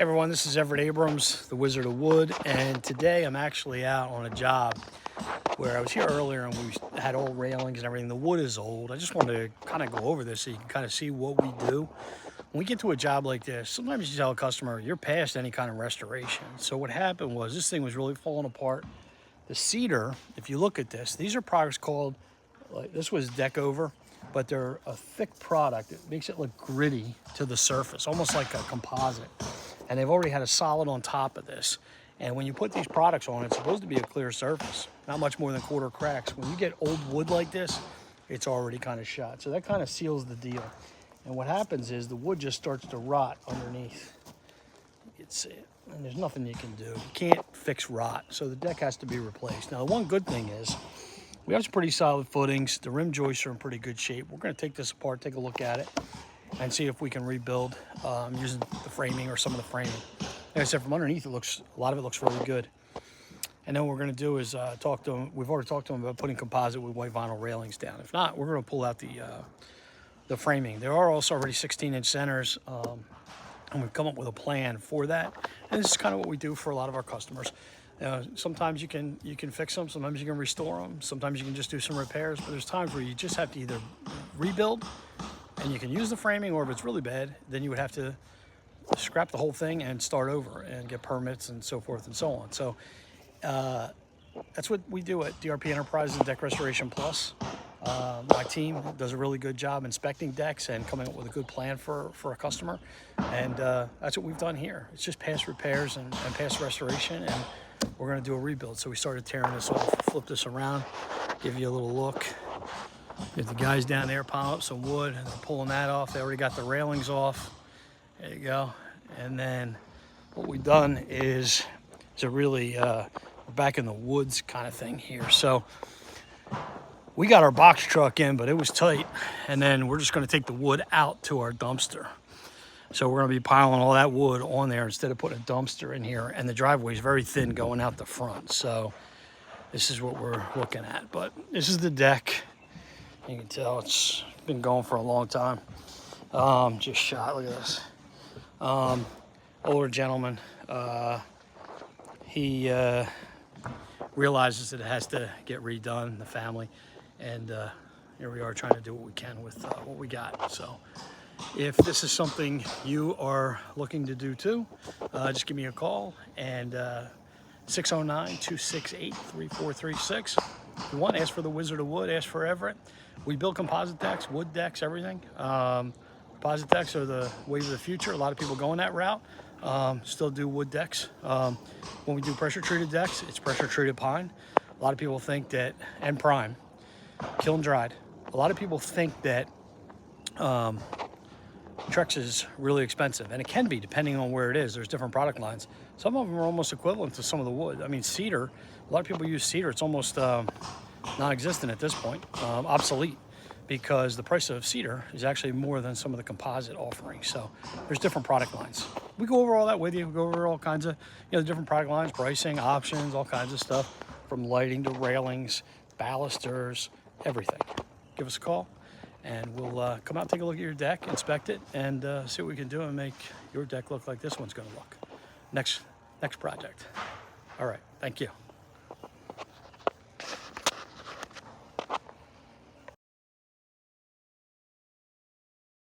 Hey everyone, this is Everett Abrams, the Wizard of Wood, and today I'm actually out on a job where I was here earlier and we had old railings and everything. The wood is old. I just wanted to kind of go over this so you can kind of see what we do. When we get to a job like this, sometimes you tell a customer, you're past any kind of restoration. So what happened was this thing was really falling apart. The cedar, if you look at this, these are products called, like this was deck over, but they're a thick product. It makes it look gritty to the surface, almost like a composite. And they've already had a solid on top of this. And when you put these products on, it's supposed to be a clear surface, not much more than quarter cracks. When you get old wood like this, it's already kind of shot. So that kind of seals the deal. And what happens is the wood just starts to rot underneath. You can see it, and there's nothing you can do. You can't fix rot, so the deck has to be replaced. Now, the one good thing is we have some pretty solid footings. The rim joists are in pretty good shape. We're gonna take this apart, take a look at it, and see if we can rebuild using the framing or some of the framing. Like I said, from underneath, a lot of it looks really good. And then what we're gonna do is talk to them. We've already talked to them about putting composite with white vinyl railings down. If not, we're gonna pull out the framing. There are also already 16-inch centers, and we've come up with a plan for that. And this is kind of what we do for a lot of our customers. Sometimes you can fix them, sometimes you can restore them, sometimes you can just do some repairs, but there's times where you just have to either rebuild and you can use the framing, or if it's really bad, then you would have to scrap the whole thing and start over and get permits and so forth and so on. So that's what we do at DRP Enterprises and Deck Restoration Plus. My team does a really good job inspecting decks and coming up with a good plan for a customer. And that's what we've done here. It's just past repairs and past restoration, and we're gonna do a rebuild. So we started tearing this off, flip this around, give you a little look. Get the guys down there piling up some wood and they're pulling that off. They already got the railings off. There you go. And then what we've done is a really we're back in the woods kind of thing here. So we got our box truck in, but it was tight. And then we're just gonna take the wood out to our dumpster. So we're gonna be piling all that wood on there instead of putting a dumpster in here. And the driveway is very thin going out the front. So this is what we're looking at. But this is the deck. You can tell it's been going for a long time. Just shot, look at this. Older gentleman, he realizes that it has to get redone, the family. And here we are trying to do what we can with what we got. So if this is something you are looking to do too, just give me a call, and 609-268-3436. If you want, ask for the Wizard of Wood, ask for Everett. We build composite decks, wood decks, everything. Composite decks are the wave of the future. A lot of people going that route. Still do wood decks. When we do pressure treated decks, it's pressure treated pine. A lot of people think that, and prime, kiln dried. A lot of people think that Trex is really expensive, and it can be depending on where it is. There's different product lines. Some of them are almost equivalent to some of the wood. I mean, cedar, a lot of people use cedar. It's almost non-existent at this point, obsolete, because the price of cedar is actually more than some of the composite offerings. So there's different product lines. We go over all that with you. We go over all kinds of, different product lines, pricing, options, all kinds of stuff, from lighting to railings, balusters, everything. Give us a call, and we'll come out, take a look at your deck, inspect it, and see what we can do and make your deck look like this one's gonna look. Next project. All right, thank you.